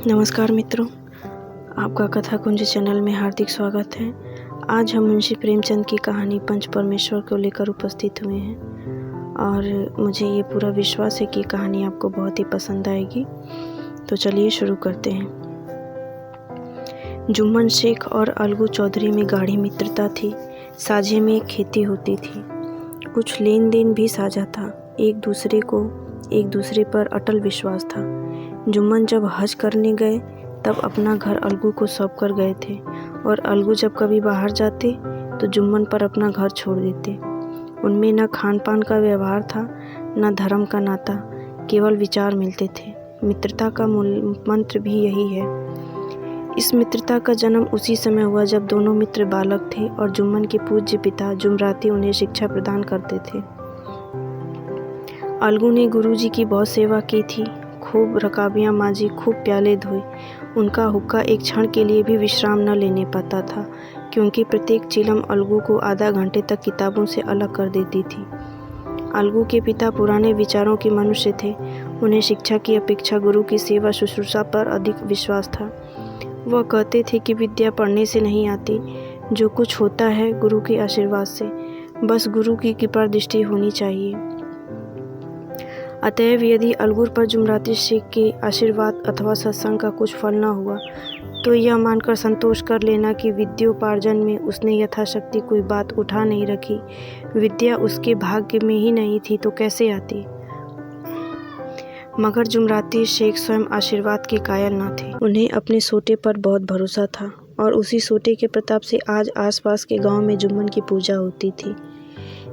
नमस्कार मित्रों, आपका कथा कुंज चैनल में हार्दिक स्वागत है। आज हम मुंशी प्रेमचंद की कहानी पंच परमेश्वर को लेकर उपस्थित हुए हैं और मुझे ये पूरा विश्वास है कि कहानी आपको बहुत ही पसंद आएगी। तो चलिए शुरू करते हैं। जुम्मन शेख और अलगू चौधरी में गाढ़ी मित्रता थी। साझे में एक खेती होती थी, कुछ लेन देन भी साझा था। एक दूसरे पर अटल विश्वास था। जुम्मन जब हज करने गए तब अपना घर अलगू को सौंप कर गए थे और अलगू जब कभी बाहर जाते तो जुम्मन पर अपना घर छोड़ देते। उनमें न खान पान का व्यवहार था, न धर्म का नाता, केवल विचार मिलते थे। मित्रता का मूल मंत्र भी यही है। इस मित्रता का जन्म उसी समय हुआ जब दोनों मित्र बालक थे और जुम्मन के पूज्य पिता जुमराती उन्हें शिक्षा प्रदान करते थे। अलगू ने गुरुजी की बहुत सेवा की थी, खूब रकाबियाँ मांजी, खूब प्याले धोए। उनका हुक्का एक क्षण के लिए भी विश्राम न लेने पाता था, क्योंकि प्रत्येक चिलम अलगू को आधा घंटे तक किताबों से अलग कर देती थी। अलगू के पिता पुराने विचारों के मनुष्य थे। उन्हें शिक्षा की अपेक्षा गुरु की सेवा शुश्रूषा पर अधिक विश्वास था। वह कहते थे कि विद्या पढ़ने से नहीं आती, जो कुछ होता है गुरु के आशीर्वाद से, बस गुरु की कृपा दृष्टि होनी चाहिए। अतएव यदि अलगू पर जुमराती शेख के आशीर्वाद अथवा सत्संग का कुछ फल न हुआ तो यह मानकर संतोष कर लेना कि विद्योपार्जन में उसने यथाशक्ति कोई बात उठा नहीं रखी। विद्या उसके भाग्य में ही नहीं थी तो कैसे आती। मगर जुमराती शेख स्वयं आशीर्वाद के कायल न थे। उन्हें अपने सोटे पर बहुत भरोसा था और उसी सोटे के प्रताप से आज आसपास के गांव में जुम्मन की पूजा होती थी।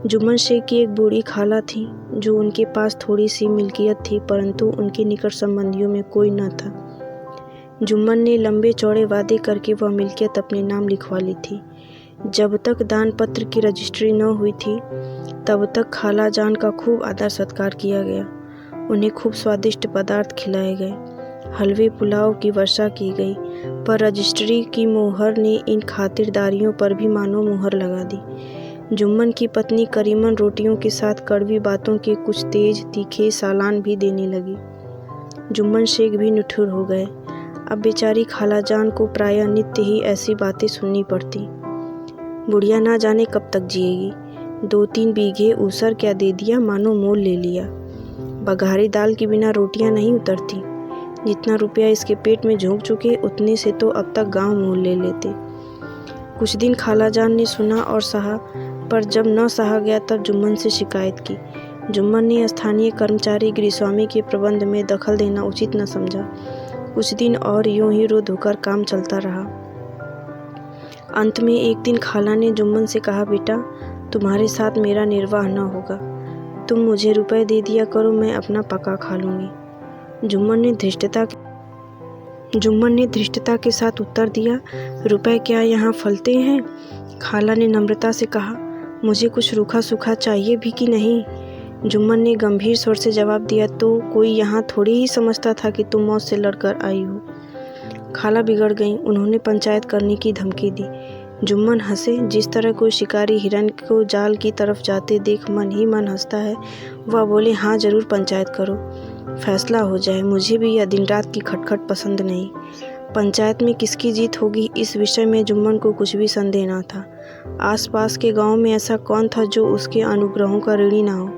जुम्मन शेख की एक बूढ़ी खाला थी जो उनके पास थोड़ी सी मिल्कियत थी, परंतु उनके निकट संबंधियों में कोई न था। जुम्मन ने लंबे चौड़े वादे करके वह मिल्कियत अपने नाम लिखवा ली थी। जब तक दान पत्र की रजिस्ट्री न हुई थी तब तक खाला जान का खूब आदर सत्कार किया गया। उन्हें खूब स्वादिष्ट पदार्थ खिलाए गए, हलवे पुलाव की वर्षा की गई, पर रजिस्ट्री की मोहर ने इन खातिरदारियों पर भी मानो मोहर लगा दी। जुम्मन की पत्नी करीमन रोटियों के साथ कड़वी बातों के कुछ तेज तीखे सालान भी देने लगी। जुम्मन शेख भी निठुर हो गए। अब बेचारी खाला जान को प्रायः नित्य ही ऐसी बातें सुननी पड़ती। बुढ़िया ना जाने कब तक जिएगी, 2-3 बीघे ऊसर क्या दे दिया, मानो मोल ले लिया। बघारी दाल के बिना रोटियां नहीं उतरती। जितना रुपया इसके पेट में झोंक चुके उतने से तो अब तक गांव मोल ले लेते। कुछ दिन खाला जान ने सुना और सहा, पर जब न सहा गया तब जुम्मन से शिकायत की। जुम्मन ने स्थानीय कर्मचारी गृहस्वामी के प्रबंध में दखल देना उचित न समझा। कुछ दिन और यूं ही रो धोकर काम चलता रहा। अंत में एक दिन खाला ने जुम्मन से कहा, बेटा तुम्हारे साथ मेरा निर्वाह न होगा, तुम मुझे रुपए दे दिया करो, मैं अपना पका खा लूँगी। जुम्मन ने धृष्टता के साथ उत्तर दिया, रुपए क्या यहाँ फलते हैं? खाला ने नम्रता से कहा, मुझे कुछ रूखा सूखा चाहिए भी कि नहीं? जुम्मन ने गंभीर स्वर से जवाब दिया, तो कोई यहाँ थोड़ी ही समझता था कि तुम मौत से लड़कर आई हो। खाला बिगड़ गईं। उन्होंने पंचायत करने की धमकी दी। जुम्मन हंसे। जिस तरह कोई शिकारी हिरन को जाल की तरफ जाते देख मन ही मन हंसता है, वह बोले, हाँ जरूर पंचायत करो, फैसला हो जाए। मुझे भी यह दिन रात की खटखट पसंद नहीं। पंचायत में किसकी जीत होगी इस विषय में जुम्मन को कुछ भी संदेह न था। आसपास के गांव में ऐसा कौन था जो उसके अनुग्रहों का ऋणी ना हो?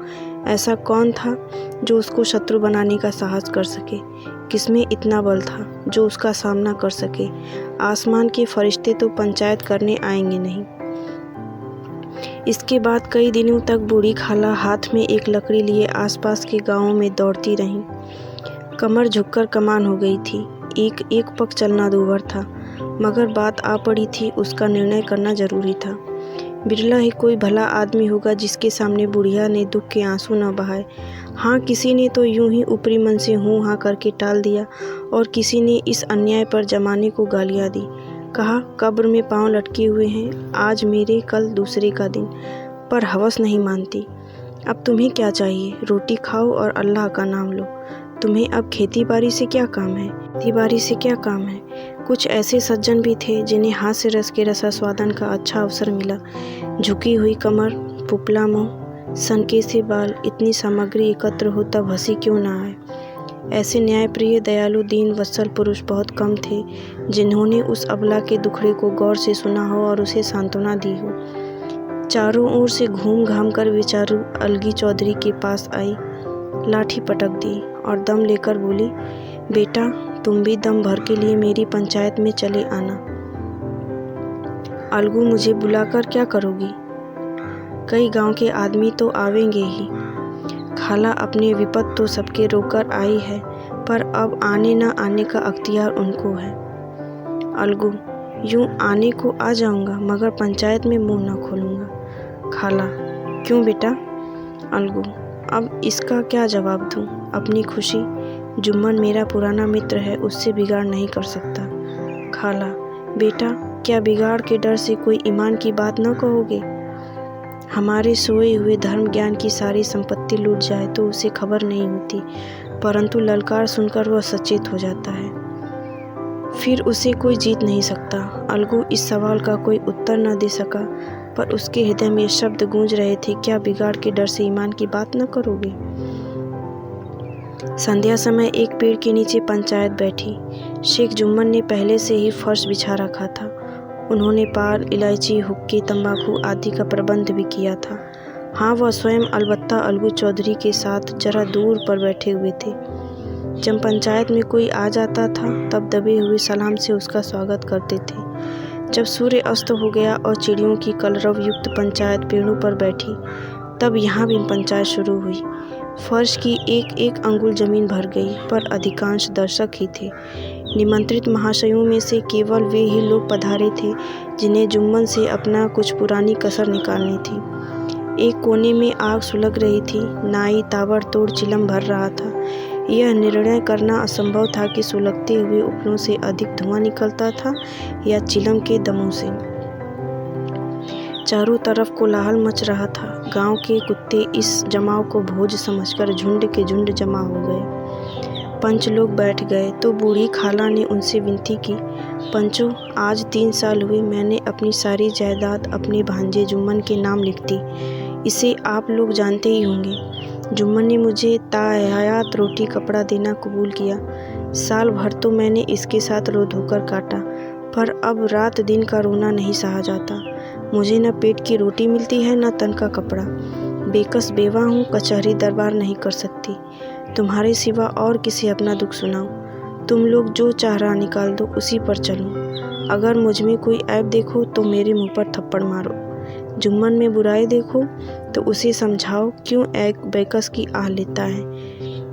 ऐसा कौन था जो उसको शत्रु बनाने का साहस कर सके? किसमें इतना बल था जो उसका सामना कर सके? आसमान के फरिश्ते तो पंचायत करने आएंगे नहीं। इसके बाद कई दिनों तक बूढ़ी खाला हाथ में एक लकड़ी लिए आसपास के गांवों में दौड़ती रहीं। कमर झुककर कमान हो गई थी। एक पग चलना दूभर था, मगर बात आ पड़ी थी, उसका निर्णय करना जरूरी था। बिरला ही कोई भला आदमी होगा जिसके सामने बुढ़िया ने दुख के आंसू न बहाए। हाँ, किसी ने तो यूं ही ऊपरी मन से हूँ हाँ करके टाल दिया और किसी ने इस अन्याय पर जमाने को गालियाँ दी। कहा, कब्र में पांव लटके हुए हैं, आज मेरे कल दूसरे का दिन, पर हवस नहीं मानती। अब तुम्हें क्या चाहिए? रोटी खाओ और अल्लाह का नाम लो। तुम्हें अब खेती बाड़ी से क्या काम है? कुछ ऐसे सज्जन भी थे जिन्हें हास्य रस के रसास्वादन का अच्छा अवसर मिला। झुकी हुई कमर, पुपला मुंह, सनके से बाल, इतनी सामग्री एकत्र हो तब हंसी क्यों ना आए। ऐसे न्यायप्रिय, दयालु, दीन वत्सल पुरुष बहुत कम थे जिन्होंने उस अबला के दुखड़े को गौर से सुना हो और उसे सांत्वना दी हो। चारों ओर से घूम घाम कर बेचारू अलगी चौधरी के पास आई, लाठी पटक दी और दम लेकर बोली, बेटा तुम भी दम भर के लिए मेरी पंचायत में चले आना। अलगू, मुझे बुलाकर क्या करोगी? कई गांव के आदमी तो आवेंगे ही। खाला, अपने विपद तो सबके रोककर आई है, पर अब आने न आने का अख्तियार उनको है। अलगू, यूं आने को आ जाऊंगा मगर पंचायत में मुंह न खोलूंगा। खाला, क्यों बेटा? अलगू, अब इसका क्या जवाब दूं? अपनी खुशी, जुम्मन मेरा पुराना मित्र है, उससे बिगाड़ नहीं कर सकता। खाला, बेटा क्या बिगाड़ के डर से कोई ईमान की बात न कहोगे? हमारे सोए हुए धर्म ज्ञान की सारी संपत्ति लूट जाए तो उसे खबर नहीं होती, परंतु ललकार सुनकर वह सचेत हो जाता है, फिर उसे कोई जीत नहीं सकता। अलगू इस सवाल का कोई उत्तर न दे सका, पर उसके हृदय में शब्द गूंज रहे थे, क्या बिगाड़ के डर से ईमान की बात न करोगे? संध्या समय एक पेड़ के नीचे पंचायत बैठी। शेख जुम्मन ने पहले से ही फर्श बिछा रखा था। उन्होंने पान, इलायची, हुक्के, तंबाकू आदि का प्रबंध भी किया था। हाँ, वह स्वयं अलबत्ता अलगू चौधरी के साथ जरा दूर पर बैठे हुए थे। जब पंचायत में कोई आ जाता था तब दबे हुए सलाम से उसका स्वागत करते थे। जब सूर्य अस्त हो गया और चिड़ियों की कलरव युक्त पंचायत पेड़ों पर बैठी, तब यहाँ भी पंचायत शुरू हुई। फर्श की एक एक अंगुल जमीन भर गई, पर अधिकांश दर्शक ही थे। निमंत्रित महाशयों में से केवल वे ही लोग पधारे थे जिन्हें जुम्मन से अपना कुछ पुरानी कसर निकालनी थी। एक कोने में आग सुलग रही थी। नाई ताबड़तोड़ चिलम भर रहा था। यह निर्णय करना असंभव था कि सुलगते हुए उपलों से अधिक धुआं निकलता था या चिलम के दमों से। चारों तरफ कोलाहल मच रहा था। गांव के कुत्ते इस जमाव को भोज समझकर झुंड के झुंड जमा हो गए। पंच लोग बैठ गए तो बूढ़ी खाला ने उनसे विनती की, पंचों, आज 3 साल हुए मैंने अपनी सारी जायदाद अपने भांजे जुम्मन के नाम लिख दी। इसे आप लोग जानते ही होंगे। जुम्मन ने मुझे ताहयात रोटी कपड़ा देना कबूल किया। साल भर तो मैंने इसके साथ रो धोकर काटा, पर अब रात दिन का रोना नहीं सहा जाता। मुझे न पेट की रोटी मिलती है न तन का कपड़ा। बेकस बेवा हूँ, कचहरी दरबार नहीं कर सकती। तुम्हारे सिवा और किसे अपना दुख सुनाऊं? तुम लोग जो चारा निकाल दो उसी पर चलूं। अगर मुझ में कोई ऐब देखो तो मेरे मुंह पर थप्पड़ मारो। जुम्मन में बुराई देखो तो उसे समझाओ क्यों एक बेकस की आह लेता है।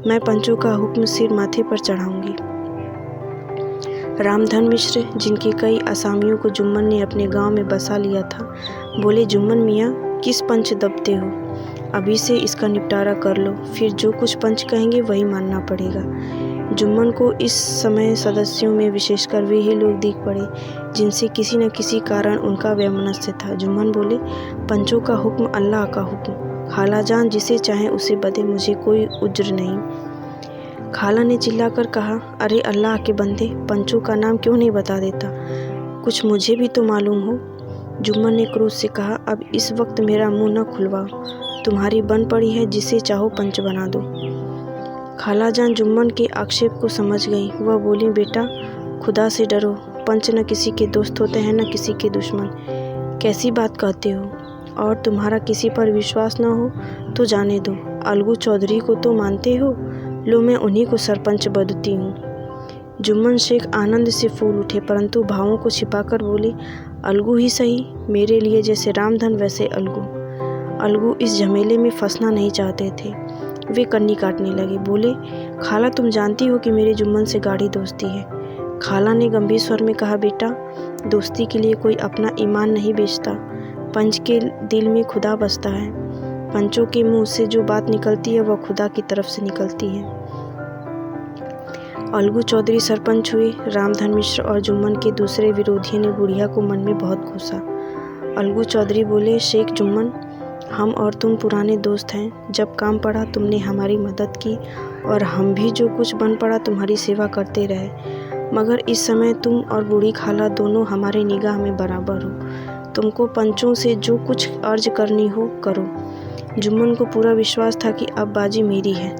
मैं पंचों का हुक्म सिर माथे पर चढ़ाऊंगी। रामधन मिश्र, जिनके कई असामियों को जुम्मन ने अपने गांव में बसा लिया था, बोले, जुम्मन मियाँ, किस पंच दबते हो? अभी से इसका निपटारा कर लो, फिर जो कुछ पंच कहेंगे वही मानना पड़ेगा। जुम्मन को इस समय सदस्यों में विशेषकर वे ही लोग दिख पड़े जिनसे किसी न किसी कारण उनका वैमनस्य था। जुम्मन बोले, पंचों का हुक्म अल्लाह का हुक्म। खाला जान जिसे चाहे उसे बदे, मुझे कोई उज्र नहीं। खाला ने चिल्लाकर कहा, अरे अल्लाह के बंदे, पंचों का नाम क्यों नहीं बता देता? कुछ मुझे भी तो मालूम हो। जुम्मन ने क्रोध से कहा, अब इस वक्त मेरा मुंह न खुलवाओ। तुम्हारी बन पड़ी है, जिसे चाहो पंच बना दो। खाला जान जुम्मन के आक्षेप को समझ गई। वह बोली, बेटा खुदा से डरो। पंच न किसी के दोस्त होते हैं न किसी के दुश्मन। कैसी बात कहते हो? और तुम्हारा किसी पर विश्वास न हो तो जाने दो। अलगू चौधरी को तो मानते हो? लो, मैं उन्हीं को सरपंच बदती हूँ। जुम्मन शेख आनंद से फूल उठे, परंतु भावों को छिपाकर बोले, अलगू ही सही, मेरे लिए जैसे रामधन वैसे अलगू। अलगू इस झमेले में फंसना नहीं चाहते थे। वे कन्नी काटने लगे। बोले, खाला तुम जानती हो कि मेरे जुम्मन से गाढ़ी दोस्ती है। खाला ने गंभीर स्वर में कहा, बेटा दोस्ती के लिए कोई अपना ईमान नहीं बेचता। पंच के दिल में खुदा बसता है। पंचों के मुंह से जो बात निकलती है वह खुदा की तरफ से निकलती है। अलगू चौधरी सरपंच हुए। रामधन मिश्र और जुम्मन के दूसरे विरोधियों ने बुढ़िया को मन में बहुत घूसा। अलगू चौधरी बोले, शेख जुम्मन, हम और तुम पुराने दोस्त हैं। जब काम पड़ा तुमने हमारी मदद की और हम भी जो कुछ बन पड़ा तुम्हारी सेवा करते रहे, मगर इस समय तुम और बूढ़ी खाला दोनों हमारे निगाह में बराबर हो। तुमको पंचों से जो कुछ अर्ज करनी हो करो। जुम्मन को पूरा विश्वास था कि अब बाजी मेरी है।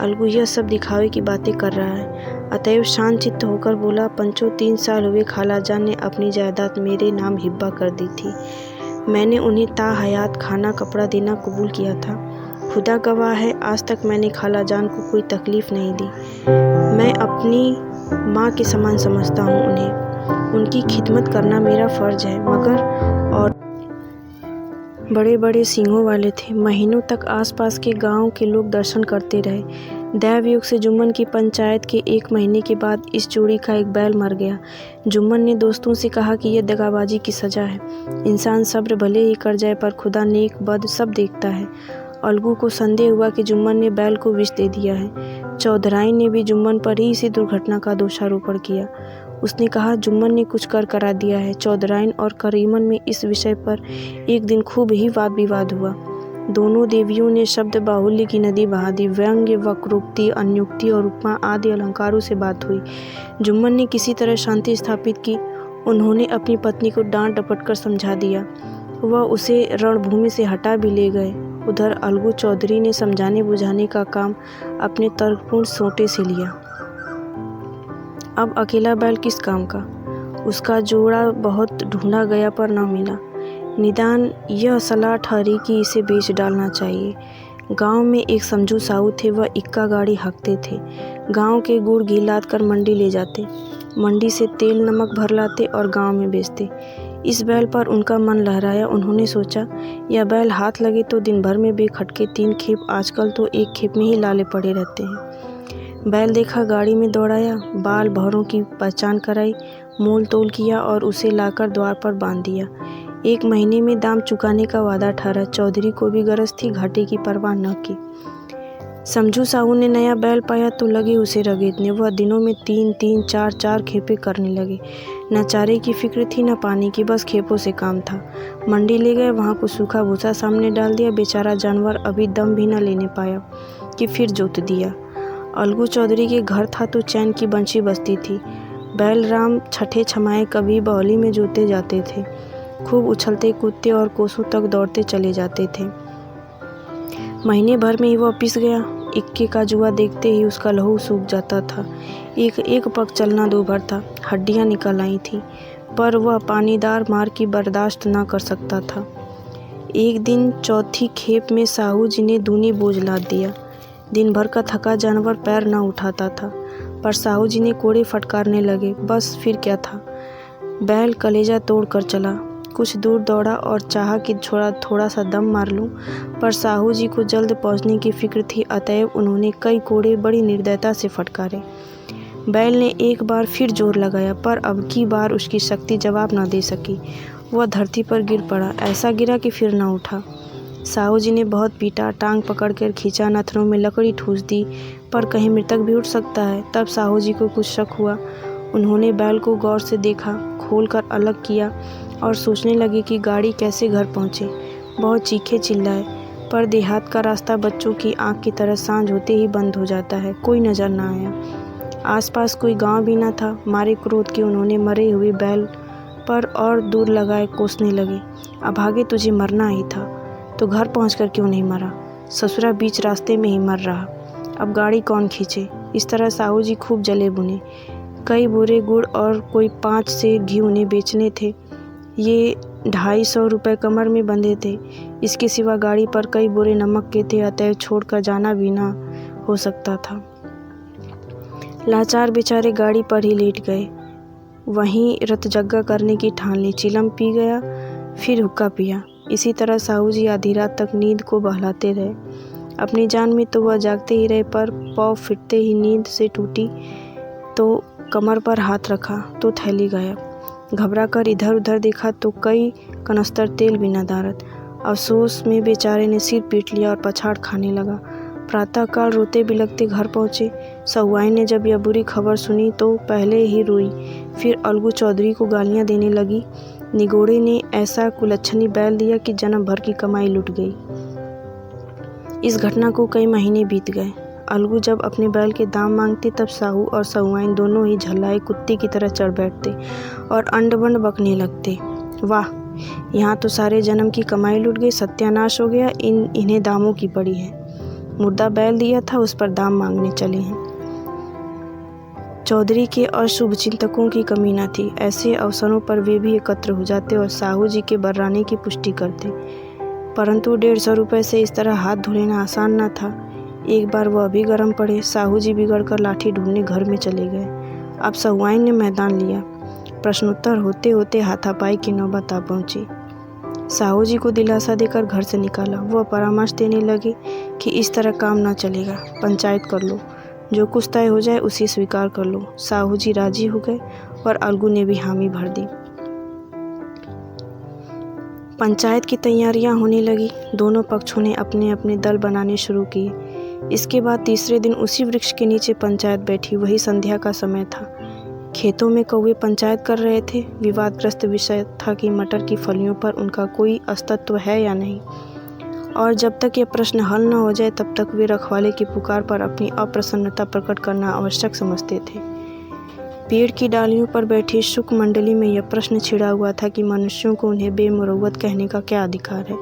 अलगू यह सब दिखावे की बातें कर रहा है। अतएव शांत चित्त होकर बोला, पंचो 3 साल हुए खालाजान ने अपनी जायदाद मेरे नाम हिब्बा कर दी थी। मैंने उन्हें ता हयात खाना कपड़ा देना कबूल किया था। खुदा गवाह है, आज तक मैंने खालाजान को कोई तकलीफ़ नहीं दी। मैं अपनी माँ के समान समझता हूँ उन्हें। उनकी खिदमत करना मेरा फ़र्ज़ है। मगर और बड़े बड़े सींगों वाले थे। महीनों तक आसपास के गांव के लोग दर्शन करते रहे। दैवयोग से जुम्मन की पंचायत के 1 महीने के बाद इस जोड़ी का एक बैल मर गया। जुम्मन ने दोस्तों से कहा कि यह दगाबाजी की सज़ा है। इंसान सब्र भले ही कर जाए, पर खुदा नेक बद सब देखता है। अलगू को संदेह हुआ कि जुम्मन ने बैल को विष दे दिया है। चौधराइन ने भी जुम्मन पर ही इसी दुर्घटना का दोषारोपण किया। उसने कहा, जुम्मन ने कुछ कर करा दिया है। चौधराइन और करीमन में इस विषय पर एक दिन खूब ही वाद विवाद हुआ। दोनों देवियों ने शब्द बाहुल्य की नदी बहा दी। व्यंग्य, वक्रोक्ति, अन्योक्ति और उपमा आदि अलंकारों से बात हुई। जुम्मन ने किसी तरह शांति स्थापित की। उन्होंने अपनी पत्नी को डांट डपट कर समझा दिया। वह उसे रणभूमि से हटा भी ले गए। उधर अलगू चौधरी ने समझाने बुझाने का काम अपने तर्कपूर्ण सोटे से लिया। अब अकेला बैल किस काम का? उसका जोड़ा बहुत ढूंढा गया पर न मिला। निदान यह सलाह ठहरी कि इसे बेच डालना चाहिए। गांव में एक समझू साहू थे। वह इक्का गाड़ी हाँकते थे। गांव के गुड़ घी लाद कर मंडी ले जाते। मंडी से तेल नमक भर लाते और गांव में बेचते। इस बैल पर उनका मन लहराया। उन्होंने सोचा, यह बैल हाथ लगे तो दिन भर में बेखटके 3 खेप, आजकल तो 1 खेप में ही लाले पड़े रहते हैं। बैल देखा, गाड़ी में दौड़ाया, बाल भौरों की पहचान कराई, मोल तोल किया और उसे लाकर द्वार पर बांध दिया। 1 महीने में दाम चुकाने का वादा ठहरा। चौधरी को भी गरज थी, घाटे की परवाह न की। समझू साहू ने नया बैल पाया तो लगे उसे रगेदने। वह दिनों में 3-3, 4-4 खेपे करने लगे। न चारे की फिक्र थी न पानी की, बस खेपों से काम था। मंडी ले गए, वहाँ को सूखा भूसा सामने डाल दिया। बेचारा जानवर अभी दम भी न लेने पाया कि फिर जोत दिया। अलगू चौधरी के घर था तो चैन की बंशी बजती थी। बैल राम छठे छमाए कभी बौली में जोते जाते थे। खूब उछलते कूदते और कोसों तक दौड़ते चले जाते थे। महीने भर में ही वह पिस गया। इक्के का जुआ देखते ही उसका लहू सूख जाता था। एक पग चलना दूभर था। हड्डियां निकल आई थी, पर वह पानीदार मार की बर्दाश्त न कर सकता था। एक दिन चौथी खेप में साहू जी ने दूनी बोझ लाद दिया। दिन भर का थका जानवर पैर न उठाता था, पर साहू जी ने कोड़े फटकारने लगे। बस फिर क्या था, बैल कलेजा तोड़ कर चला। कुछ दूर दौड़ा और चाहा कि थोड़ा सा दम मार लूं, पर साहू जी को जल्द पहुंचने की फिक्र थी। अतएव उन्होंने कई कोड़े बड़ी निर्दयता से फटकारे। बैल ने एक बार फिर जोर लगाया, पर अब की बार उसकी शक्ति जवाब न दे सकी। वह धरती पर गिर पड़ा। ऐसा गिरा कि फिर न उठा। साहू जी ने बहुत पीटा, टांग पकड़कर खींचा, नथनों में लकड़ी ठूस दी, पर कहीं मृतक भी उठ सकता है। तब साहू जी को कुछ शक हुआ। उन्होंने बैल को गौर से देखा, खोलकर अलग किया और सोचने लगे कि गाड़ी कैसे घर पहुंचे। बहुत चीखे चिल्लाए, पर देहात का रास्ता बच्चों की आंख की तरह सांझ होते ही बंद हो जाता है। कोई नजर न आया। आसपास कोई गांव भी न था। मारे क्रोध के उन्होंने मरे हुए बैल पर और दूर लगाए कोसने लगे। अभागे, तुझे मरना ही था तो घर पहुंचकर क्यों नहीं मरा? ससुरा बीच रास्ते में ही मर रहा। अब गाड़ी कौन खींचे? इस तरह साहू जी खूब जले बुने। कई बोरे गुड़ और कोई 5 सेर घी उन्हें बेचने थे। ये 250 रुपये कमर में बंधे थे। इसके सिवा गाड़ी पर कई बोरे नमक के थे। अतएव छोड़कर जाना भी ना हो सकता था। लाचार बेचारे गाड़ी पर ही लेट गए। वहीं रतजग्गा करने की ठान ली। चिलम पी गया, फिर हुक्का पिया। इसी तरह साहू जी आधी रात तक नींद को बहलाते रहे। अपनी जान में तो वह जागते ही रहे, पर पाँव फिटते ही नींद से टूटी तो कमर पर हाथ रखा तो थैली गायब। घबरा कर इधर उधर देखा तो कई कनस्तर तेल भी न दारत। अफसोस में बेचारे ने सिर पीट लिया और पछाड़ खाने लगा। प्रातःकाल रोते बिलखते घर पहुँचे। सहुआइन ने जब यह बुरी खबर सुनी तो पहले ही रोई, फिर अलगू चौधरी को गालियाँ देने लगी। निगोड़े ने ऐसा कुलच्छनी बैल दिया कि जन्म भर की कमाई लुट गई। इस घटना को कई महीने बीत गए। अलगू जब अपने बैल के दाम मांगते तब साहू और सहुआइन दोनों ही झल्लाए कुत्ते की तरह चढ़ बैठते और अंड-बंड बकने लगते। वाह, यहाँ तो सारे जन्म की कमाई लुट गई, सत्यानाश हो गया, इन्हें दामों की पड़ी है। मुर्दा बैल दिया था उस पर दाम मांगने चले हैं। चौधरी के और शुभचिंतकों की कमी न थी। ऐसे अवसरों पर वे भी एकत्र हो जाते और साहू जी के बर्राने की पुष्टि करते, परंतु 150 रुपये से इस तरह हाथ धो लेना आसान न था। एक बार वह भी गर्म पड़े। साहू जी बिगड़कर लाठी ढूंढने घर में चले गए। अब सहुआइन ने मैदान लिया। प्रश्नोत्तर होते होते हाथापाई की नौबत आ पहुंची। साहू जी को दिलासा देकर घर से निकाला। वह परामर्श देने लगे कि इस तरह काम ना चलेगा, पंचायत कर लो, जो कुछ तय हो जाए उसे स्वीकार कर लो। साहू जी राजी हो गए और अलगू ने भी हामी भर दी। पंचायत की तैयारियां होने लगी। दोनों पक्षों ने अपने अपने दल बनाने शुरू किए। इसके बाद तीसरे दिन उसी वृक्ष के नीचे पंचायत बैठी। वही संध्या का समय था। खेतों में कौवे पंचायत कर रहे थे। विवादग्रस्त विषय था कि मटर की फलियों पर उनका कोई अस्तित्व है या नहीं, और जब तक यह प्रश्न हल न हो जाए तब तक वे रखवाले की पुकार पर अपनी अप्रसन्नता प्रकट करना आवश्यक समझते थे। पेड़ की डालियों पर बैठी शुक मंडली में यह प्रश्न छिड़ा हुआ था कि मनुष्यों को उन्हें बेमुरौवत कहने का क्या अधिकार है,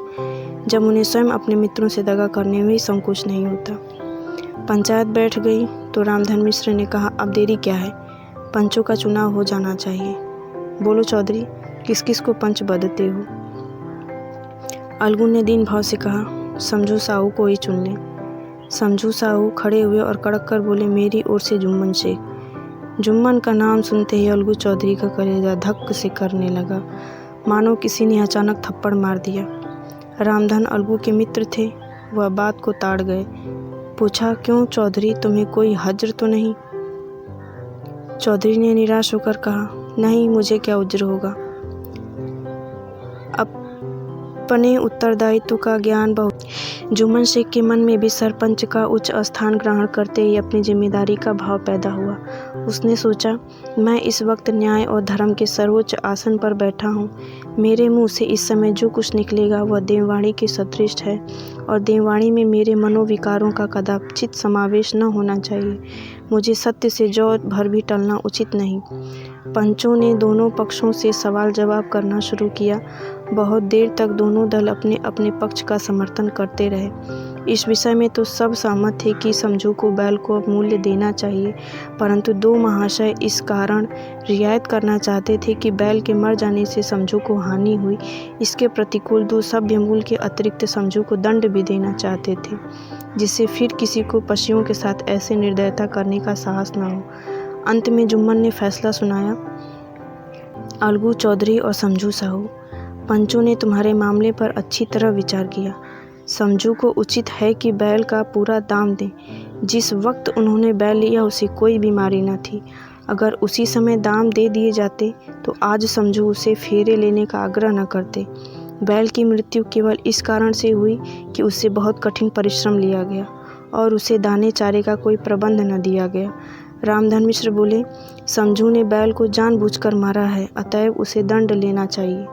जब उन्हें स्वयं अपने मित्रों से दगा करने में ही संकोच नहीं होता। पंचायत बैठ गई तो रामधन मिश्र ने कहा, अब देरी क्या है, पंचों का चुनाव हो जाना चाहिए। बोलो चौधरी, किस किस को पंच बदते हो? अलगू ने दीन भाव से कहा, समझू साहू को ही चुन लें। समझू साहू खड़े हुए और कड़क कर बोले, मेरी ओर से जुम्मन शेख। जुम्मन का नाम सुनते ही अलगू चौधरी का कलेजा धक से करने लगा, मानो किसी ने अचानक थप्पड़ मार दिया। रामधन अलगू के मित्र थे, वह बात को ताड़ गए। पूछा, क्यों चौधरी, तुम्हें कोई हज्र तो नहीं? चौधरी ने निराश होकर कहा, नहीं, मुझे क्या उज्र होगा, अपने उत्तरदायित्व का ज्ञान बहुत। जुम्मन शेख के मन में भी सरपंच का उच्च स्थान ग्रहण करते ही अपनी जिम्मेदारी का भाव पैदा हुआ। उसने सोचा, मैं इस वक्त न्याय और धर्म के सर्वोच्च आसन पर बैठा हूँ। मेरे मुंह से इस समय जो कुछ निकलेगा वह देववाणी के सदृश है, और देववाणी में मेरे मनोविकारों का कदाचित समावेश न होना चाहिए। मुझे सत्य से जौ भर भी टलना उचित नहीं। पंचों ने दोनों पक्षों से सवाल जवाब करना शुरू किया। बहुत देर तक दोनों दल अपने अपने पक्ष का समर्थन करते रहे। इस विषय में तो सब सहमत थे कि समझू को बैल को मूल्य देना चाहिए, परंतु दो महाशय इस कारण रियायत करना चाहते थे कि बैल के मर जाने से समझू को हानि हुई। इसके प्रतिकूल दो सभ्य मूल के अतिरिक्त समझू को दंड भी देना चाहते थे, जिससे फिर किसी को पशुओं के साथ ऐसे निर्दयता करने का साहस न हो। अंत में जुम्मन ने फैसला सुनाया, अलगू चौधरी और समझू साहू, पंचों ने तुम्हारे मामले पर अच्छी तरह विचार किया। समझू को उचित है कि बैल का पूरा दाम दें। जिस वक्त उन्होंने बैल लिया उसे कोई बीमारी न थी। अगर उसी समय दाम दे दिए जाते तो आज समझू उसे फेरे लेने का आग्रह न करते। बैल की मृत्यु केवल इस कारण से हुई कि उससे बहुत कठिन परिश्रम लिया गया और उसे दाने चारे का कोई प्रबंध न दिया गया। रामधन मिश्र बोले, समझू ने बैल को जानबूझकर मारा है, अतएव उसे दंड लेना चाहिए।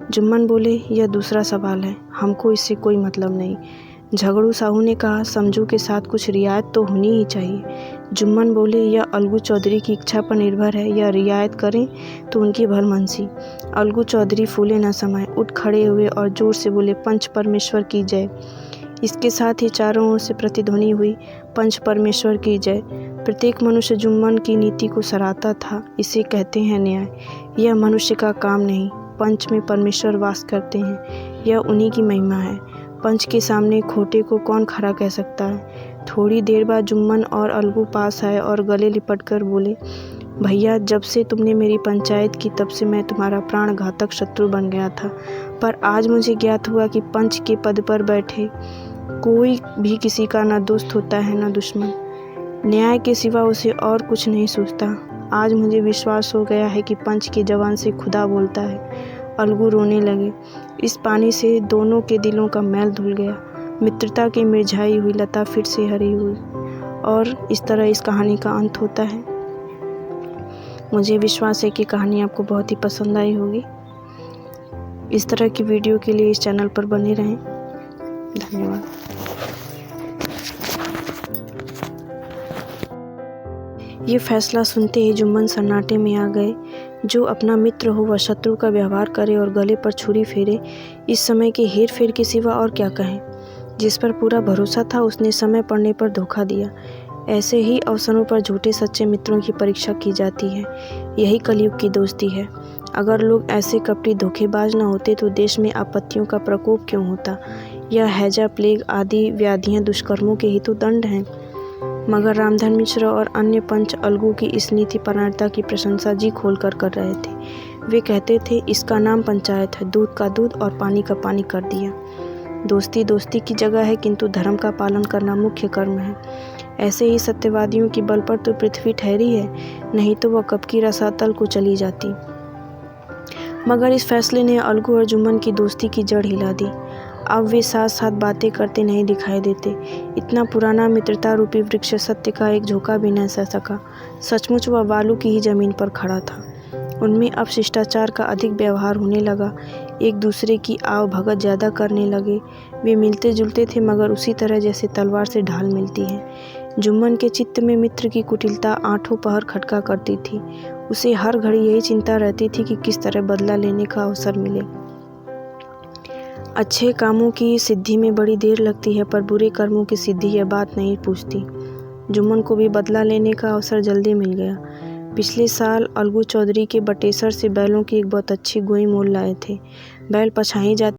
जुम्मन बोले, यह दूसरा सवाल है, हमको इससे कोई मतलब नहीं। झगड़ू साहू ने कहा, समझू के साथ कुछ रियायत तो होनी ही चाहिए। जुम्मन बोले, यह अलगू चौधरी की इच्छा पर निर्भर है, यह रियायत करें तो उनकी भलमनसी। अलगू चौधरी फूले न समाये, उठ खड़े हुए और जोर से बोले, पंच परमेश्वर की जय। इसके साथ ही चारों ओर से प्रतिध्वनि हुई, पंच परमेश्वर की जय। प्रत्येक मनुष्य जुम्मन की नीति को सराहता था। इसे कहते हैं न्याय। यह मनुष्य का काम नहीं, पंच में परमेश्वर वास करते हैं, यह उन्हीं की महिमा है। पंच के सामने खोटे को कौन खरा कह सकता है। थोड़ी देर बाद जुम्मन और अलगू पास आए और गले लिपटकर बोले, भैया, जब से तुमने मेरी पंचायत की तब से मैं तुम्हारा प्राणघातक शत्रु बन गया था, पर आज मुझे ज्ञात हुआ कि पंच के पद पर बैठे कोई भी किसी का न दोस्त होता है न दुश्मन। न्याय के सिवा उसे और कुछ नहीं सूझता। आज मुझे विश्वास हो गया है कि पंच की जबान से खुदा बोलता है। अलगू रोने लगे। इस पानी से दोनों के दिलों का मैल धुल गया। मित्रता की मिर्झाई हुई लता फिर से हरी हुई, और इस तरह इस कहानी का अंत होता है। मुझे विश्वास है कि कहानी आपको बहुत ही पसंद आई होगी। इस तरह की वीडियो के लिए इस चैनल पर बने रहें। धन्यवाद। ये फैसला सुनते ही जुम्मन सन्नाटे में आ गए। जो अपना मित्र हो वह शत्रु का व्यवहार करे और गले पर छुरी फेरे, इस समय के हेर फेर के सिवा और क्या कहें। जिस पर पूरा भरोसा था उसने समय पड़ने पर धोखा दिया। ऐसे ही अवसरों पर झूठे सच्चे मित्रों की परीक्षा की जाती है। यही कलयुग की दोस्ती है। अगर लोग ऐसे कपटी धोखेबाज न होते तो देश में आपत्तियों का प्रकोप क्यों होता। यह हैजा, प्लेग आदि व्याधियां दुष्कर्मों के हेतु दंड हैं। मगर रामधन मिश्र और अन्य पंच अलगू की इस नीति परायणता की प्रशंसा जी खोलकर कर रहे थे। वे कहते थे, इसका नाम पंचायत है, दूध का दूध और पानी का पानी कर दिया। दोस्ती दोस्ती की जगह है, किंतु धर्म का पालन करना मुख्य कर्म है। ऐसे ही सत्यवादियों की बल पर तो पृथ्वी ठहरी है, नहीं तो वह कब की रसातल को चली जाती। मगर इस फैसले ने अलगू और जुम्मन की दोस्ती की जड़ हिला दी। अब वे साथ साथ बातें करते नहीं दिखाई देते। इतना पुराना मित्रता रूपी वृक्ष सत्य का एक झोंका भी न सह सका। सचमुच वह बालू की ही जमीन पर खड़ा था। उनमें अब शिष्टाचार का अधिक व्यवहार होने लगा। एक दूसरे की आव भगत ज़्यादा करने लगे। वे मिलते जुलते थे, मगर उसी तरह जैसे तलवार से ढाल मिलती है। जुम्मन के चित्त में मित्र की कुटिलता आठों पहर खटका करती थी। उसे हर घड़ी यही चिंता रहती थी कि किस तरह बदला लेने का अवसर मिले। अच्छे कामों की सिद्धि में बड़ी देर लगती है, पर बुरे कर्मों की सिद्धि यह बात नहीं पूछती। जुम्मन को भी बदला लेने का अवसर जल्दी मिल गया। पिछले साल अलगू चौधरी के बटेसर से बैलों की एक बहुत अच्छी गोई मोल लाए थे। बैल पछाई जाती